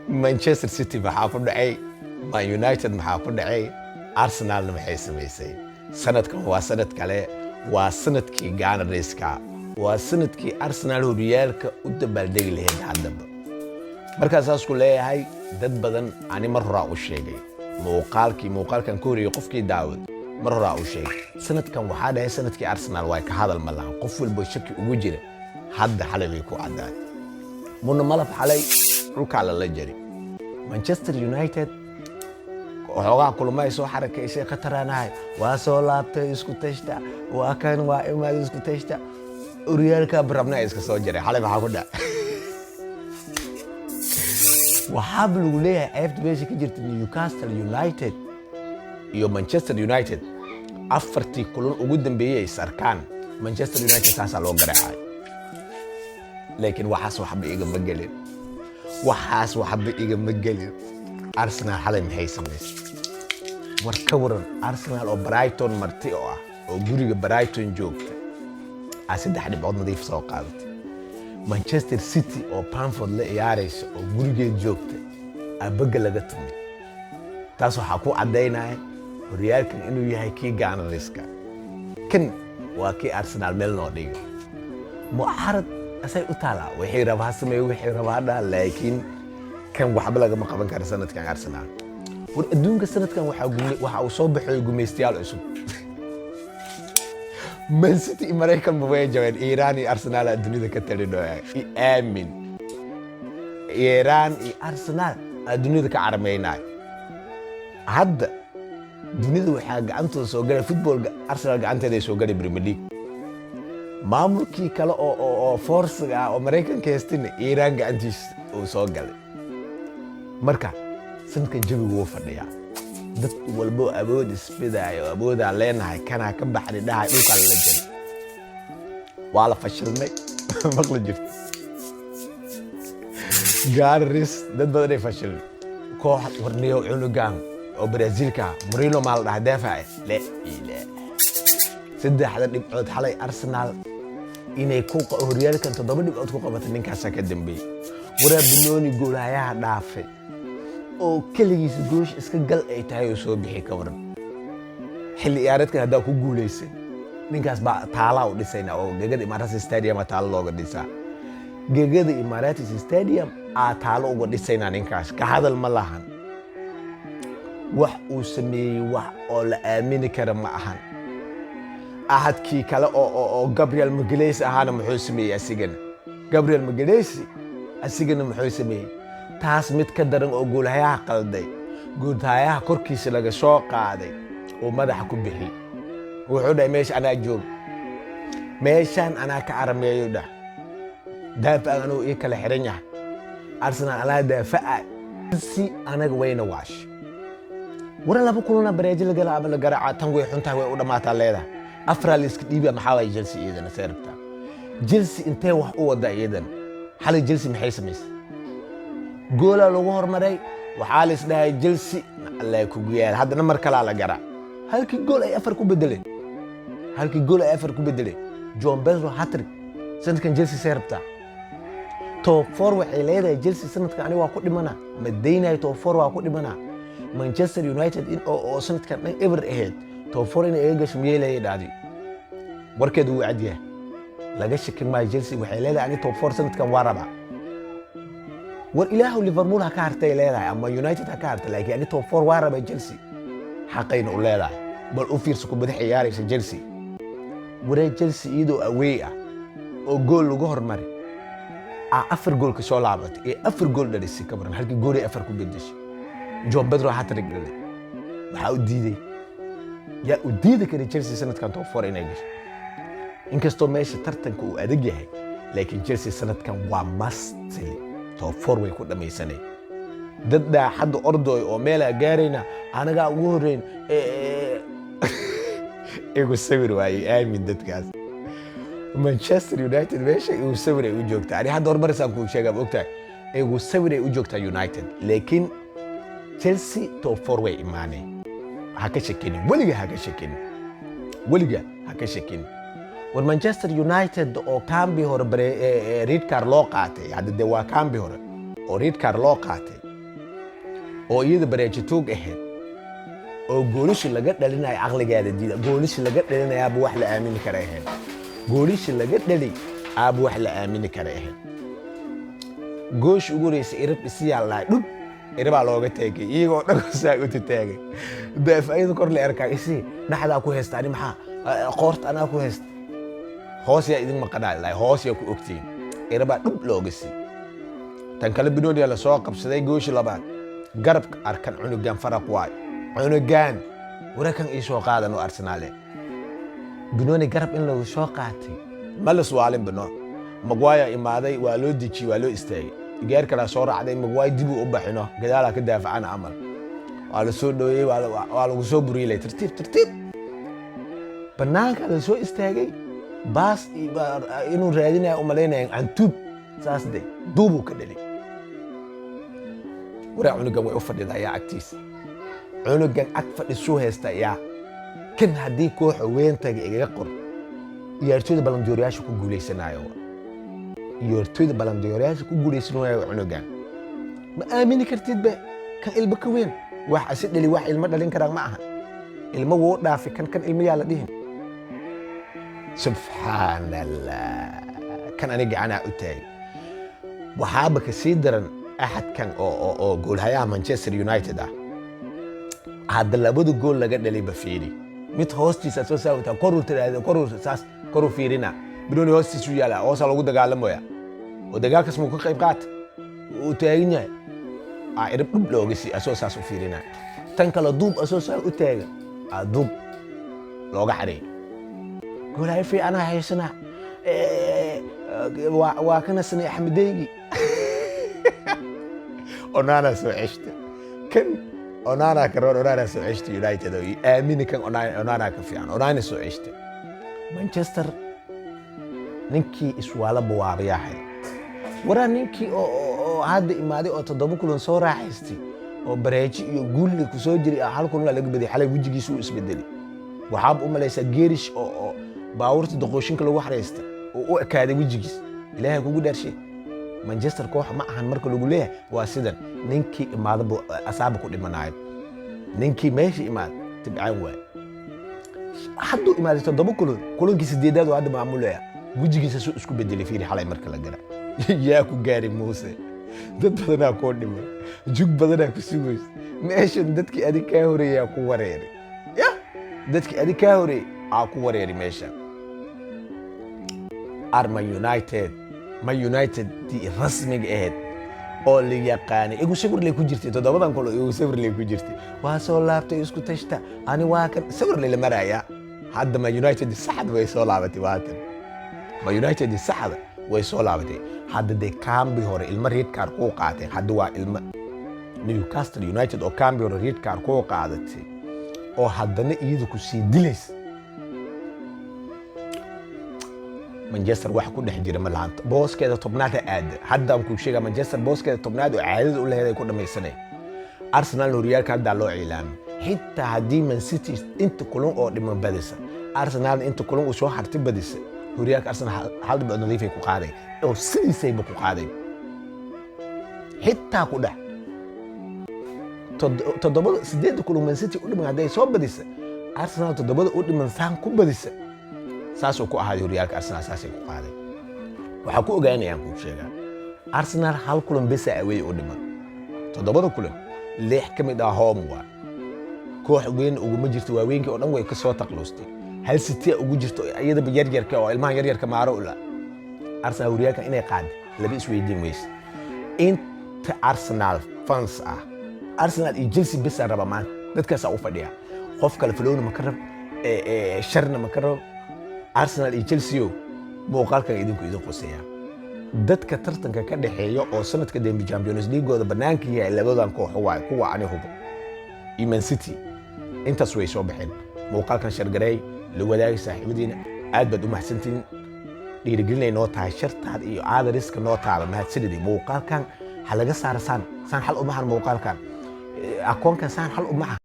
مانشستر سيتي maxaa ku dhacay Man United maxaa ku dhacay Arsenal maxay samaysay sanadkan waa sanad kale waa sanadkii Gunners-ka waa sanadkii Arsenal horyaalka u dabaaldegi lahayd haddaba markaas aas ku leeyahay dad badan ani mar hore u sheegay muuqaalkan ku horiyay qofkii daawad mar hore u sheegay sanadkan waxaa dhahay sanadkii Arsenal way ka hadal ma lahan qof walba shaki ugu jira hadda xalay way ku caddaay muna malaf xalay dhulka la jari Manchester United waxoogaa kulmay soo xarakaysay khataranahay waa soo laabtay isku tashta waa kan waa imaad isku tashta horyaalka barabna iska soo jaray xalay waxa ku dhac waxaa lagu leeyahay after meesha ka jirta Newcastle United iyo Manchester United afartii kulan ugu dambeeyay sarkaan Manchester United taas loo garaacay laakiin waxaas waxba igama gelin Arsenal xalay maxay samaysay war ka waran Arsenal oo Brighton marti oo guriga Brighton joogta saddex dhibcood nadiif soo qaadatay Manchester City oo Bamford la ciyaaraysa oo gurigeed joogta abaga laga tumay taas waxa ku cadeynaya horyaalkan inuu yahay kii Gunners-ka kan waa kii Arsenal meel noo dhigay mu'aarad asay u taala wixii rabaa sameey wixii rabaa laakiin kan waxba laga ma qaban karo sanadkan Arsenal war adduunka sanadkan waxa uu soo baxay gumeystayaal cusub Man City Mareykan ma way jabeen Iran iyo Arsenal adduunida ka talinayo aamin Iran iyo Arsenal adduunida ka carameynay hadda dunida waxa gacantooda soo galay footballka Arsenal gacanteeda soo galay Premier League maamulkii kale oo force-ga oo Mareykanka haystina Iran gacantiis uu soo galay marka sanadkan jawigu wuu fadhiyaa dad walbo awood isbidaayo awooda leenahay kana ka baxay dhahay dhulka la jari waa la fashilmay maqla jirto Gunners dad badan ay fashilmay koox warniyo cunugan oo Brazilka Mourinho maal dhahay daafac la saddexda dhibcood xalay Arsenal inay ku horyaalkan 7 dhibcood ku qabatay ninkaas ka dambeeyay wara Benoni goolahayaha dhaafay oo kaligiis goosh iska gal ay tahay oo soo bixi ka waran xilli ciyaareedkan hadaa ku guuleysay ninkaas baa taala u dhisayna oo gegada Emirates Stadium taala looga dhisaa gegada Emirates Stadium taala uga dhisayna ninkaas ka hadal ma lahan wax uu sameeyay wax oo la aamini karo ma ahan ahadkii kale oo Gabriel Magalhaes ahana muxuu sameeyay asigana Gabriel Magalhaes asigana muxuu sameeyay taas mid ka daran oo goolahayaha qalday goolahayaha korkiisa laga soo qaaday oo madaxa ku bixi wuxuu dhahay meeshan ana ka arameeyo daafac anuu ii kala xiran yahay Arsenal ala daafac si anaga wayna waash wara laba kulana Brazil la garaaca tan way xuntahay way u dhamaataa leedahay afraal iska dhiiba maxaa way Chelsea iyadana seerta Chelsea intee wax u wada iyadan xalay Chelsea maxay samaysay goola lagu hormaray waxa la isdhahay Chelsea alla ku guyaal haddana mar kale la garaa halkii gool ay afar ku bedeleen John Pedro hat-trick sanadkan Chelsea seerta top 4 waxay leedahay Chelsea sanadkan ani waa ku dhimana Madinay top 4 waa ku dhimana Manchester United in oo sanadkan dhan ever ahead top 4 in ay gasho meelay dhaadi warkeedu uu cadiyaa laga shakin ma Chelsea waxay leedahay ani top 4 sanadkan waa raba war ilaahu Liverpool ha ka hartay leedahay ama United ha ka hartay laakiin ani top 4 waa raba Chelsea xaqayna u leedahay bal u fiirso ku badax ciyaaraysa Chelsea waree Chelsea iyadoo away oo gool lagu hormaray afar gool ka soo laabatay ee afar gool dhalisay ka baran halkii gool ay afar ku bedeshay John Pedro hat-trick dhalay waxa uu diiday kara Chelsea sanadkan top 4 inay gasho inkastoo meesha tartanka uu adag yahay laakiin Chelsea sanadkan waa must top 4 way ku dhamaysanay dad hadda ordoy oo meel gaarayna anaga ugu horeyn igu sawir waayay aamin dadkaas Manchester United meesha uu sawir ay u joogtaa ani hadda hormarsan ku sheegay ogtahay igu sawir ay u joogtaa United laakiin Chelsea top 4 way imaanay ha ka shakinin waliga ha ka shakinin war Manchester United oo kambi hore red card loo qaatay hadda waa kambi hore oo red card loo qaatay oo iyada bareejitoog ahayd oo goolishi laga dhalinaya aqligeeda diida goolishi laga dhalinaya abu wax la aamini kara ahayd goolishi laga dhali abu wax la aamini kara ahayd goosh ugu reysay irab isiyaa la dhub iraba looga taagay iyagoo dhaqsaa u taagay daafayada kor la arkay isi dhaxda ku heestaan maxaa qoort ana ku heest hoos ya idin maqanaa ilaa hoos ya ku ogtiin iraba dhub looga si tan kala binoodiya la soo qabsaday goosh labaad garabka arkan cunugan faraq waay cunugan warakan ii soo qaadan oo Arsenal binooni garab in lagu soo qaatay malas waalin bino Maguire imaaday waa loo diji waa loo istaagay gaar kala soo raacday Maguire dib u baxino gadaal ka daafacana amal waa la soo dhoweeyay waa lagu soo buriyay tartiib banaanka la soo istaagay baas inuu raadinayo u maleynayaan antub saas day duubu ka dhalay waraa cunugan way u fadhidaa agtiis cunugan ag fadhiso heesta yaa kan hadii koox weyntaga igaga qor ciyaartooyda balandooriyaasha ku guuleysanayo ciyaartooyda balandooriyaasha ku guuleysanayo cunugan ma aamini kartid ba kan ilba ka weyn wax asi dhali wax ilma dhalin kara ma aha ilma wuu dhaafi kan ilma yaa la dhihin subhanallah kan aniga ana u taay waxaaba ka sii daran ahad kan oo goolhayaha Manchester United hadda labada gool laga dhalay ba fiiri mid hoostiisa soo saawta korur saas koru fiirina bidon hoostiisu yaala oo sa lagu dagaalamaya oo dagaalkaas mu ka qayb qaat oo taagan yahay irib dhub looga si asoo saas u fiirina tan kala duub asoo saa u taagan duub looga xareey goolay fi ana haysana waa kana sanay Axmedeygi onana soo ceshta kan onana karoon onana soo ceshta United oo aamini kan onana ka fiican onana soo ceshta Manchester ninkii iswaala bawaabayahay waraa ninkii oo hadda imaaday oo 7 kulan soo raaxaystay oo bareeji iyo guul ku soo jiray hal kulan laga baday xalay wajigiisu u isbedelay waxaab u malaysaa geerish oo baawurta doqoshinka lagu xareeysta oo u ekaaday wajigiis ilaahay kugu dhaarshay Manchester koox ma ahan marka lagu leeyahay waa sidan ninkii imaado asaab ku dhimanaay ninkii meesha imaad tibcaan waay hadduu imaaday 7 kulankii 8aad oo hadda maamulaya wajigiisa soo isku bedelay fiiri xalay marka la gara yaa ku gaari Muuse dad badan ku dhimay jug badan ku sugays meeshan dadkii adii ka horeeyay ku wareeray ya dadkii adii ka horeeyay ku wareeray meesha Arma United di rasmiga ahayd oo la yaqaanay igu sawir leh ku jirtay 7 kolo igu sawir leh ku jirtay waa soo laabtay isku tashta ani waa kan sawir leh la maraya hadda Ma United saxad way soo laabatay waatan Ma United saxad way soo laabatay hadda de kambi hore ilma red card ku qaatay hadda waa ilma Newcastle United oo kambi hore red card ku qaadatay oo haddana iyadu ku sii dilays Manchester wax ku dhex jira ma laanta booskeeda tobnaad aad hadda ku sheega Manchester booskeeda tobnaad oo caadada u leeyahay ku dhamaysanay Arsenal horyaalka hadda loo cilaamay xitaa hadii Man City inta kulan oo dhiman badisa Arsenal inta kulan uu soo hartay badisa horyaalka Arsenal hal dhibcood nadiif ay ku qaaday oo sidiisay ku qaaday xitaa ku dhex 8 kulan Man City u dhiman haday soo badisa Arsenal 7 u dhiman saan ku badisa saasoo ku ahayd horyaalka Arsenal saasay ku qaaday waxa ku ogaanayaan ku sheega Arsenal hal kulan bes away u dhiman 7 kulan 6 kamid home waa koox weyn ugu ma jirto waaweenkii oo dhan way ka soo taqloostay hal City ugu jirto iyada yaryarka oo ilmaha yaryarka maaro ula Arsenal horyaalka inay qaad laba isweydiin weys inta Arsenal fans Arsenal iyo Chelsea bes raba maan dadkaas u fadhiya qof kale Flowna ma karab sharna ma karab Arsenal iyo Chelsea muuqaalkan idin qoseeya dadka tartanka ka dhaxeeyo oo sanadka dambe Champions League gooda banaanka yahay labadan koox waa kuwa ani hubo Man City intaas way soo baxeen muuqaalkan shargaray la wadaagay saaxiibadiina aad baad u mahadsantiin dhiirigelinay noo tahay shartaad iyo aadariska noo taaba mahadsanidii muuqaalkan halaga saarsan san hal u mahan muuqaalkan akoonkan san hal u mahan